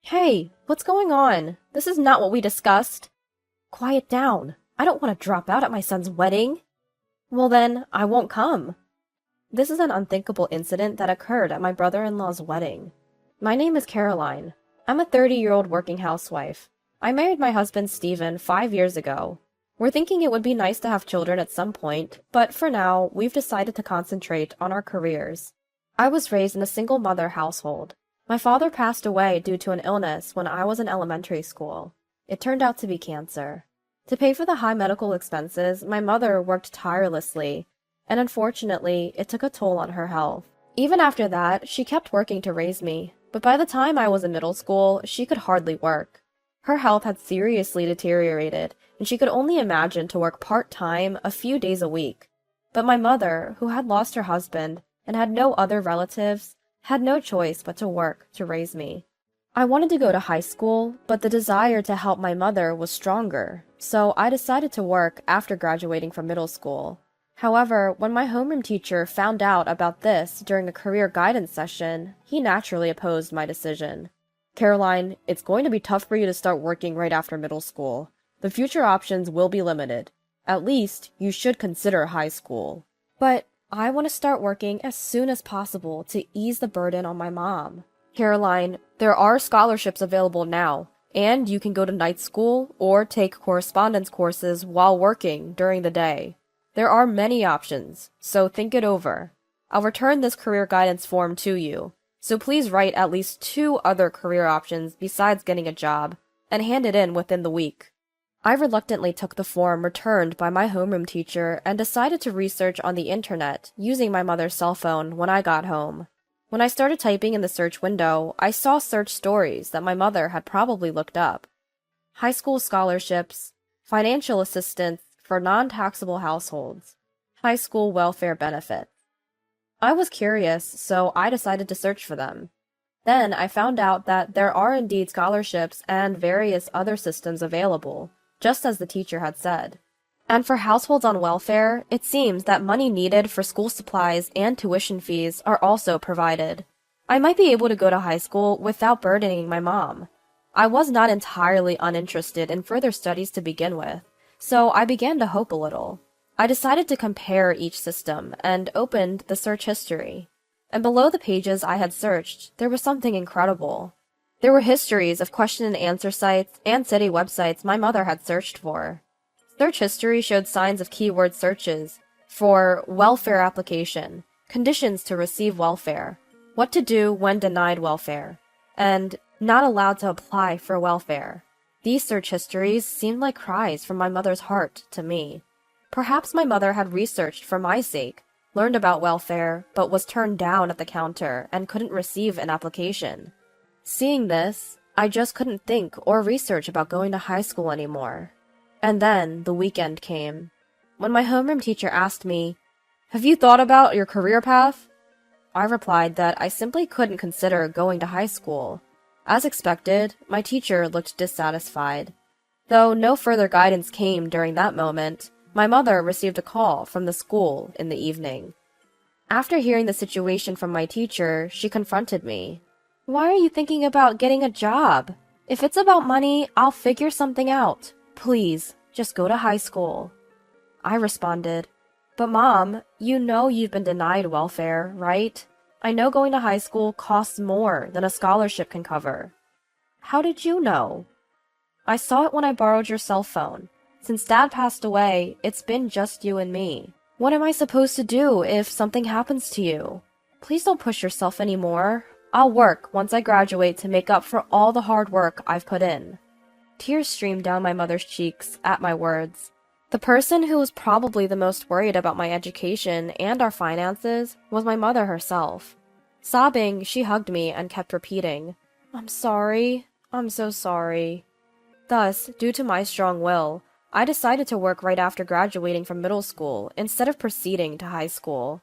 Hey, what's going on? This is not what we discussed. Quiet down. I don't want to drop out at my son's wedding. Well then, I won't come. This is an unthinkable incident that occurred at my brother-in-law's wedding. My name is Caroline. I'm a 30-year-old working housewife. I married my husband Stephen 5 years ago. We're thinking it would be nice to have children at some point, but for now, we've decided to concentrate on our careers. I was raised in a single-mother household. My father passed away due to an illness when I was in elementary school. It turned out to be cancer. To pay for the high medical expenses, my mother worked tirelessly, and unfortunately, it took a toll on her health. Even after that, she kept working to raise me, but by the time I was in middle school, she could hardly work. Her health had seriously deteriorated, and she could only imagine to work part-time a few days a week. But my mother, who had lost her husband and had no other relatives, had no choice but to work to raise me. I wanted to go to high school, but the desire to help my mother was stronger, so I decided to work after graduating from middle school. However, when my homeroom teacher found out about this during a career guidance session, he naturally opposed my decision. Caroline, it's going to be tough for you to start working right after middle school. The future options will be limited. At least, you should consider high school. But I want to start working as soon as possible to ease the burden on my mom. Caroline, there are scholarships available now, and you can go to night school or take correspondence courses while working during the day. There are many options, so think it over. I'll return this career guidance form to you, so please write at least 2 other career options besides getting a job, and hand it in within the week. I reluctantly took the form returned by my homeroom teacher and decided to research on the internet using my mother's cell phone when I got home. When I started typing in the search window, I saw search stories that my mother had probably looked up. High school scholarships, financial assistance for non-taxable households, high school welfare benefits. I was curious, so I decided to search for them. Then I found out that there are indeed scholarships and various other systems available, just as the teacher had said. And for households on welfare, it seems that money needed for school supplies and tuition fees are also provided. I might be able to go to high school without burdening my mom. I was not entirely uninterested in further studies to begin with, so I began to hope a little. I decided to compare each system and opened the search history. And below the pages I had searched, there was something incredible. There were histories of question and answer sites and city websites my mother had searched for. Search history showed signs of keyword searches for welfare application, conditions to receive welfare, what to do when denied welfare, and not allowed to apply for welfare. These search histories seemed like cries from my mother's heart to me. Perhaps my mother had researched for my sake, learned about welfare, but was turned down at the counter and couldn't receive an application. Seeing this, I just couldn't think or research about going to high school anymore. And then the weekend came. When my homeroom teacher asked me, "Have you thought about your career path?" I replied that I simply couldn't consider going to high school. As expected, my teacher looked dissatisfied. Though no further guidance came during that moment, my mother received a call from the school in the evening. After hearing the situation from my teacher, she confronted me. "Why are you thinking about getting a job? If it's about money, I'll figure something out. Please, just go to high school." I responded, "But Mom, you know you've been denied welfare, right? I know going to high school costs more than a scholarship can cover." "How did you know?" "I saw it when I borrowed your cell phone. Since Dad passed away, it's been just you and me. What am I supposed to do if something happens to you? Please don't push yourself anymore. I'll work once I graduate to make up for all the hard work I've put in." Tears streamed down my mother's cheeks at my words. The person who was probably the most worried about my education and our finances was my mother herself. Sobbing, she hugged me and kept repeating, "I'm sorry. I'm so sorry." Thus, due to my strong will, I decided to work right after graduating from middle school instead of proceeding to high school.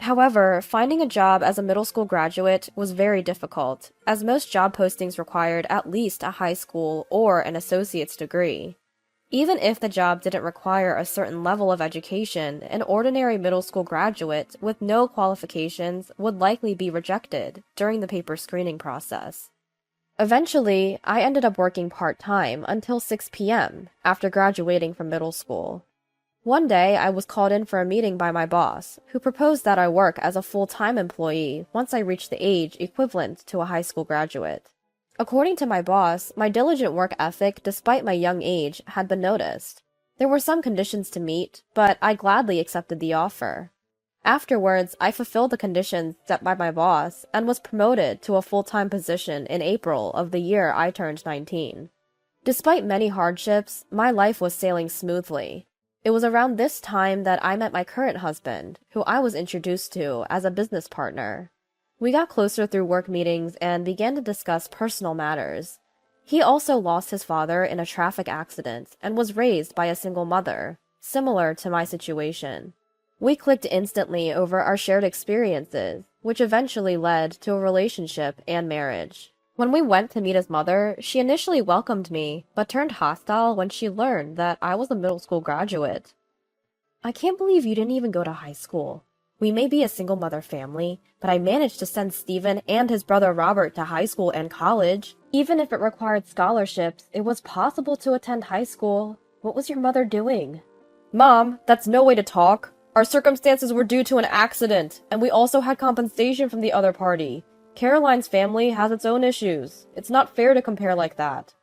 However, finding a job as a middle school graduate was very difficult, as most job postings required at least a high school or an associate's degree. Even if the job didn't require a certain level of education, an ordinary middle school graduate with no qualifications would likely be rejected during the paper screening process. Eventually, I ended up working part-time until 6 p.m. after graduating from middle school. One day, I was called in for a meeting by my boss, who proposed that I work as a full-time employee once I reached the age equivalent to a high school graduate. According to my boss, my diligent work ethic despite my young age had been noticed. There were some conditions to meet, but I gladly accepted the offer. Afterwards, I fulfilled the conditions set by my boss and was promoted to a full-time position in April of the year I turned 19. Despite many hardships, my life was sailing smoothly. It was around this time that I met my current husband, who I was introduced to as a business partner. We got closer through work meetings and began to discuss personal matters. He also lost his father in a traffic accident and was raised by a single mother, similar to my situation. We clicked instantly over our shared experiences, which eventually led to a relationship and marriage. When we went to meet his mother, she initially welcomed me, but turned hostile when she learned that I was a middle school graduate. "I can't believe you didn't even go to high school. We may be a single mother family, but I managed to send Stephen and his brother Robert to high school and college. Even if it required scholarships, it was possible to attend high school. What was your mother doing?" "Mom, that's no way to talk. Our circumstances were due to an accident, and we also had compensation from the other party. Caroline's family has its own issues. It's not fair to compare like that."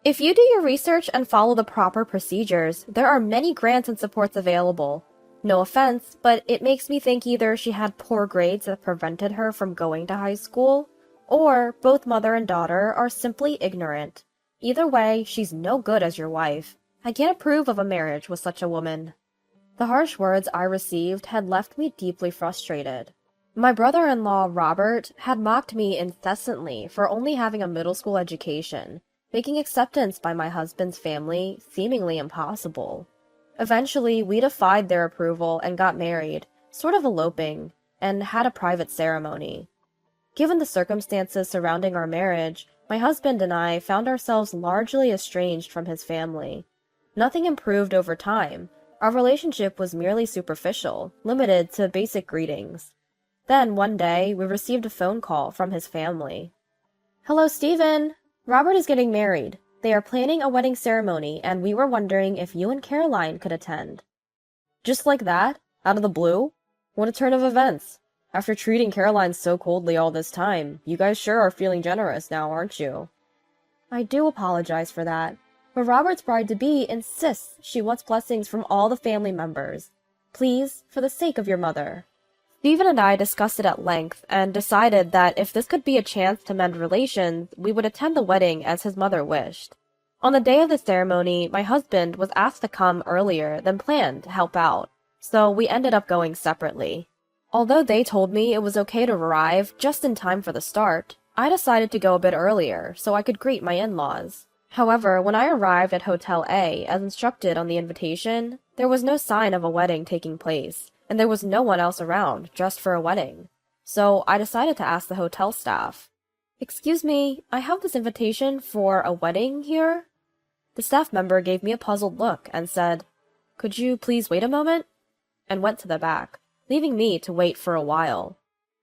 If you do your research and follow the proper procedures, there are many grants and supports available. No offense, but it makes me think either she had poor grades that prevented her from going to high school, or both mother and daughter are simply ignorant. Either way, she's no good as your wife. I can't approve of a marriage with such a woman. The harsh words I received had left me deeply frustrated. My brother-in-law, Robert, had mocked me incessantly for only having a middle school education, making acceptance by my husband's family seemingly impossible. Eventually, we defied their approval and got married, sort of eloping, and had a private ceremony. Given the circumstances surrounding our marriage, my husband and I found ourselves largely estranged from his family. Nothing improved over time. Our relationship was merely superficial, limited to basic greetings. Then, one day, we received a phone call from his family. "Hello, Stephen. Robert is getting married. They are planning a wedding ceremony, and we were wondering if you and Caroline could attend." Just like that? Out of the blue? What a turn of events. After treating Caroline so coldly all this time, you guys sure are feeling generous now, aren't you? I do apologize for that, but Robert's bride-to-be insists she wants blessings from all the family members. Please, for the sake of your mother. Stephen and I discussed it at length and decided that if this could be a chance to mend relations, we would attend the wedding as his mother wished. On the day of the ceremony, my husband was asked to come earlier than planned to help out, so we ended up going separately. Although they told me it was okay to arrive just in time for the start, I decided to go a bit earlier so I could greet my in-laws. However, when I arrived at Hotel A as instructed on the invitation, there was no sign of a wedding taking place, and there was no one else around just for a wedding. So I decided to ask the hotel staff, "Excuse me, I have this invitation for a wedding here?" The staff member gave me a puzzled look and said, "Could you please wait a moment?" and went to the back, leaving me to wait for a while.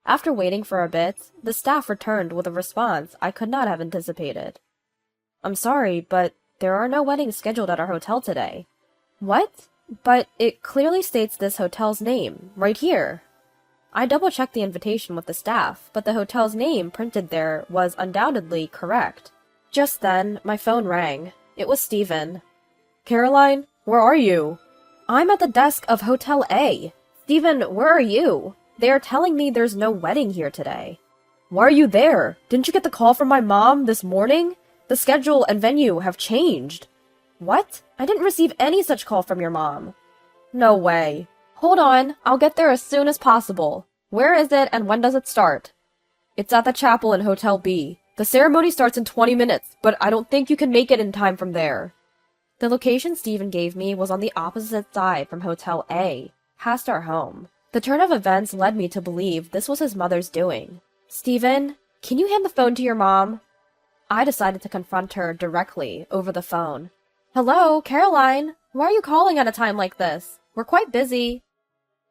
After waiting for a bit, the staff returned with a response I could not have anticipated. "I'm sorry, but there are no weddings scheduled at our hotel today." "What? But it clearly states this hotel's name, right here." I double-checked the invitation with the staff, but the hotel's name printed there was undoubtedly correct. Just then, my phone rang. It was Stephen. "Caroline, where are you?" "I'm at the desk of Hotel A. Stephen, where are you? They are telling me there's no wedding here today." "Why are you there? Didn't you get the call from my mom this morning? The schedule and venue have changed." "What? I didn't receive any such call from your mom." "No way. Hold on, I'll get there as soon as possible. Where is it and when does it start?" "It's at the chapel in Hotel B. The ceremony starts in 20 minutes, but I don't think you can make it in time from there." The location Stephen gave me was on the opposite side from Hotel A, past our home. The turn of events led me to believe this was his mother's doing. "Stephen, can you hand the phone to your mom?" I decided to confront her directly over the phone. "Hello, Caroline. Why are you calling at a time like this? We're quite busy."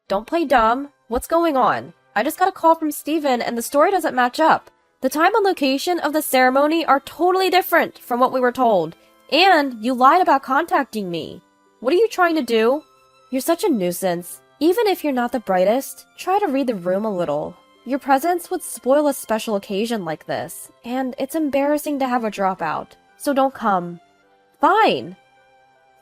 "Don't play dumb. What's going on? I just got a call from Stephen and the story doesn't match up. The time and location of the ceremony are totally different from what we were told, and you lied about contacting me. What are you trying to do? You're such a nuisance. Even if you're not the brightest, try to read the room a little. Your presence would spoil a special occasion like this, and it's embarrassing to have a dropout, so don't come. Fine!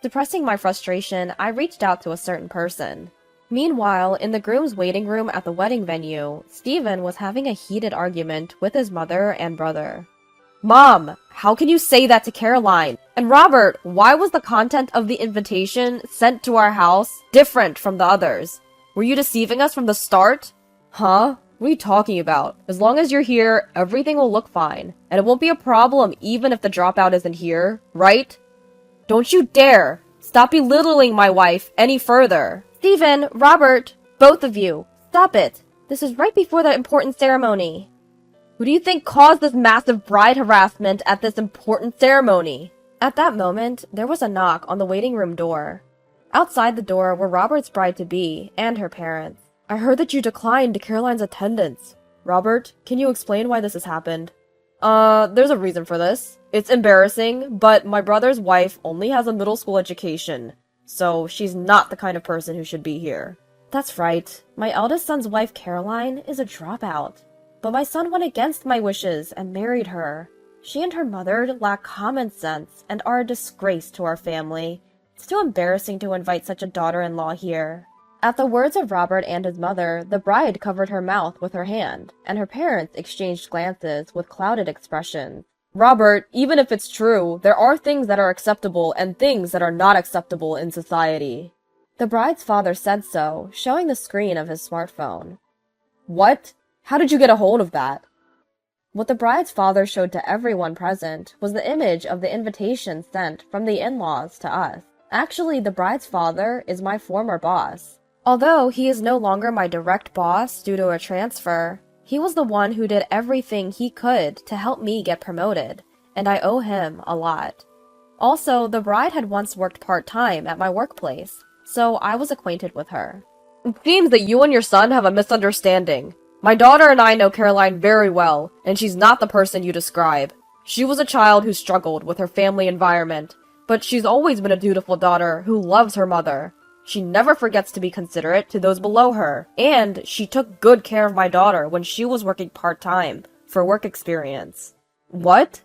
Suppressing my frustration, I reached out to a certain person. Meanwhile, in the groom's waiting room at the wedding venue, Stephen was having a heated argument with his mother and brother. Mom, how can you say that to Caroline? And Robert, why was the content of the invitation sent to our house different from the others? Were you deceiving us from the start? Huh? What are you talking about? As long as you're here, everything will look fine. And it won't be a problem even if the dropout isn't here, right? Don't you dare! Stop belittling my wife any further! Stephen, Robert, both of you, stop it! This is right before that important ceremony. Who do you think caused this massive bride harassment at this important ceremony? At that moment, there was a knock on the waiting room door. Outside the door were Robert's bride-to-be and her parents. I heard that you declined Caroline's attendance. Robert, can you explain why this has happened? There's a reason for this. It's embarrassing, but my brother's wife only has a middle school education, so she's not the kind of person who should be here. That's right. My eldest son's wife, Caroline, is a dropout. But my son went against my wishes and married her. She and her mother lack common sense and are a disgrace to our family. It's too embarrassing to invite such a daughter-in-law here. At the words of Robert and his mother, the bride covered her mouth with her hand, and her parents exchanged glances with clouded expressions. Robert, even if it's true, there are things that are acceptable and things that are not acceptable in society. The bride's father said so, showing the screen of his smartphone. What? How did you get a hold of that? What the bride's father showed to everyone present was the image of the invitation sent from the in-laws to us. Actually, the bride's father is my former boss. Although he is no longer my direct boss due to a transfer, he was the one who did everything he could to help me get promoted, and I owe him a lot. Also, the bride had once worked part-time at my workplace, so I was acquainted with her. It seems that you and your son have a misunderstanding. My daughter and I know Caroline very well, and she's not the person you describe. She was a child who struggled with her family environment, but she's always been a dutiful daughter who loves her mother. She never forgets to be considerate to those below her, and she took good care of my daughter when she was working part-time for work experience. What?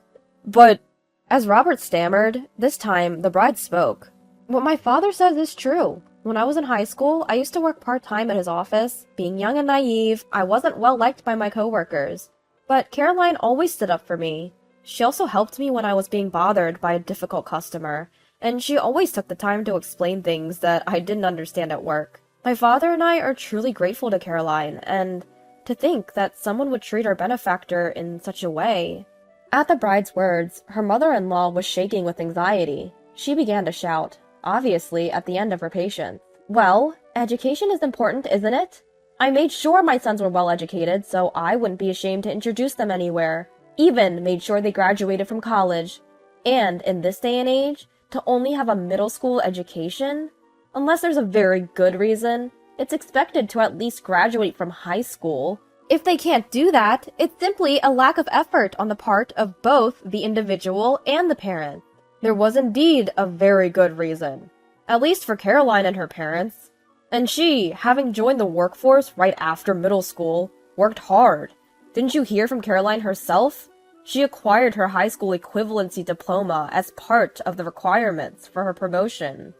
But... As Robert stammered, this time the bride spoke. What my father says is true. When I was in high school, I used to work part-time at his office. Being young and naive, I wasn't well liked by my coworkers. But Caroline always stood up for me. She also helped me when I was being bothered by a difficult customer, and she always took the time to explain things that I didn't understand at work. My father and I are truly grateful to Caroline, and to think that someone would treat our benefactor in such a way. At the bride's words, her mother-in-law was shaking with anxiety. She began to shout, obviously at the end of her patience. Well, education is important, isn't it? I made sure my sons were well educated, so I wouldn't be ashamed to introduce them anywhere. Even made sure they graduated from college. And in this day and age, to only have a middle school education? Unless there's a very good reason, it's expected to at least graduate from high school. If they can't do that, it's simply a lack of effort on the part of both the individual and the parents. There was indeed a very good reason. At least for Caroline and her parents. And she, having joined the workforce right after middle school, worked hard. Didn't you hear from Caroline herself? She acquired her high school equivalency diploma as part of the requirements for her promotion.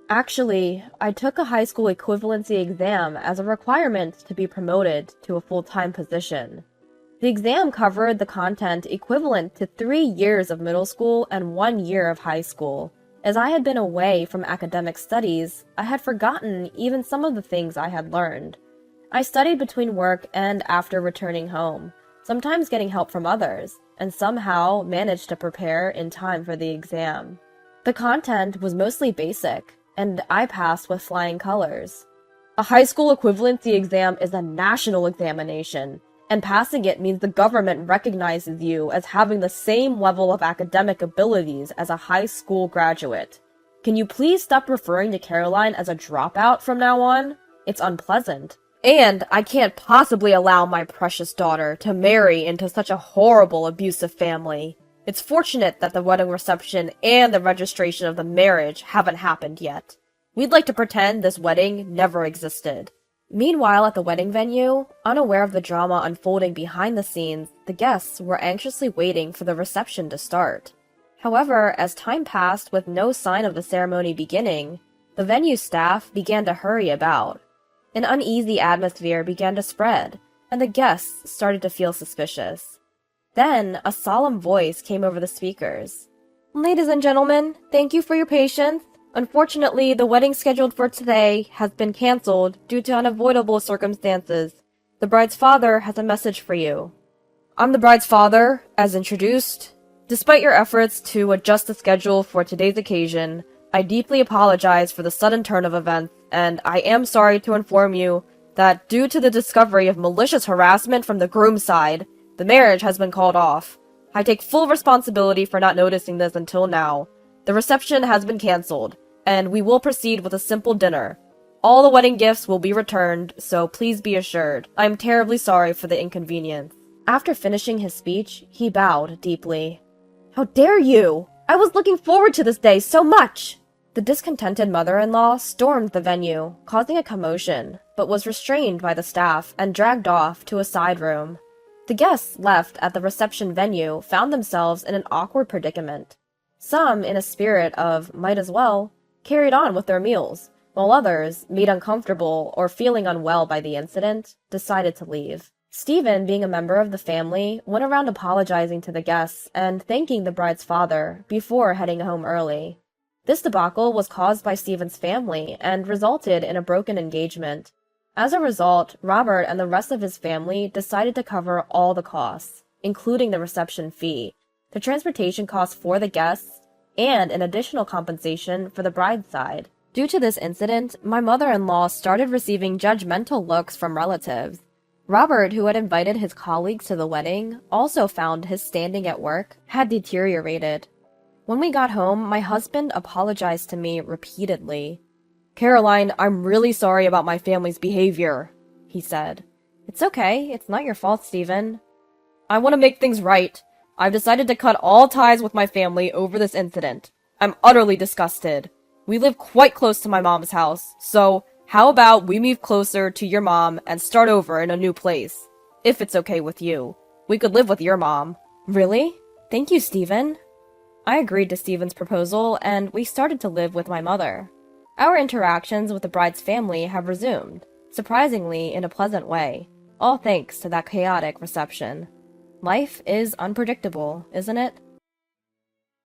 Actually, I took a high school equivalency exam as a requirement to be promoted to a full-time position. The exam covered the content equivalent to 3 years of middle school and 1 year of high school. As I had been away from academic studies, I had forgotten even some of the things I had learned. I studied between work and after returning home, sometimes getting help from others, and somehow managed to prepare in time for the exam. The content was mostly basic, and I passed with flying colors. A high school equivalency exam is a national examination, and passing it means the government recognizes you as having the same level of academic abilities as a high school graduate. Can you please stop referring to Caroline as a dropout from now on? It's unpleasant. And I can't possibly allow my precious daughter to marry into such a horrible, abusive family. It's fortunate that the wedding reception and the registration of the marriage haven't happened yet. We'd like to pretend this wedding never existed. Meanwhile, at the wedding venue, unaware of the drama unfolding behind the scenes, the guests were anxiously waiting for the reception to start. However, as time passed with no sign of the ceremony beginning, the venue staff began to hurry about. An uneasy atmosphere began to spread, and the guests started to feel suspicious. Then, a solemn voice came over the speakers. "Ladies and gentlemen, thank you for your patience. Unfortunately, the wedding scheduled for today has been cancelled due to unavoidable circumstances. The bride's father has a message for you." "I'm the bride's father, as introduced. Despite your efforts to adjust the schedule for today's occasion, I deeply apologize for the sudden turn of events, and I am sorry to inform you that due to the discovery of malicious harassment from the groom's side, the marriage has been called off. I take full responsibility for not noticing this until now. The reception has been cancelled, and we will proceed with a simple dinner. All the wedding gifts will be returned, so please be assured. I am terribly sorry for the inconvenience." After finishing his speech, he bowed deeply. "How dare you! I was looking forward to this day so much!" The discontented mother-in-law stormed the venue, causing a commotion, but was restrained by the staff and dragged off to a side room. The guests left at the reception venue found themselves in an awkward predicament. Some, in a spirit of might as well, carried on with their meals, while others, made uncomfortable or feeling unwell by the incident, decided to leave. Stephen, being a member of the family, went around apologizing to the guests and thanking the bride's father before heading home early. This debacle was caused by Stephen's family and resulted in a broken engagement. As a result, Robert and the rest of his family decided to cover all the costs, including the reception fee, the transportation costs for the guests, and an additional compensation for the bride's side. Due to this incident, my mother-in-law started receiving judgmental looks from relatives. Robert, who had invited his colleagues to the wedding, also found his standing at work had deteriorated. When we got home, my husband apologized to me repeatedly. "Caroline, I'm really sorry about my family's behavior," he said. "It's okay. It's not your fault, Stephen. I want to make things right. I've decided to cut all ties with my family over this incident. I'm utterly disgusted. We live quite close to my mom's house, so how about we move closer to your mom and start over in a new place? If it's okay with you. We could live with your mom." "Really? Thank you, Stephen." I agreed to Stephen's proposal, and we started to live with my mother. Our interactions with the bride's family have resumed, surprisingly in a pleasant way, all thanks to that chaotic reception. Life is unpredictable, isn't it?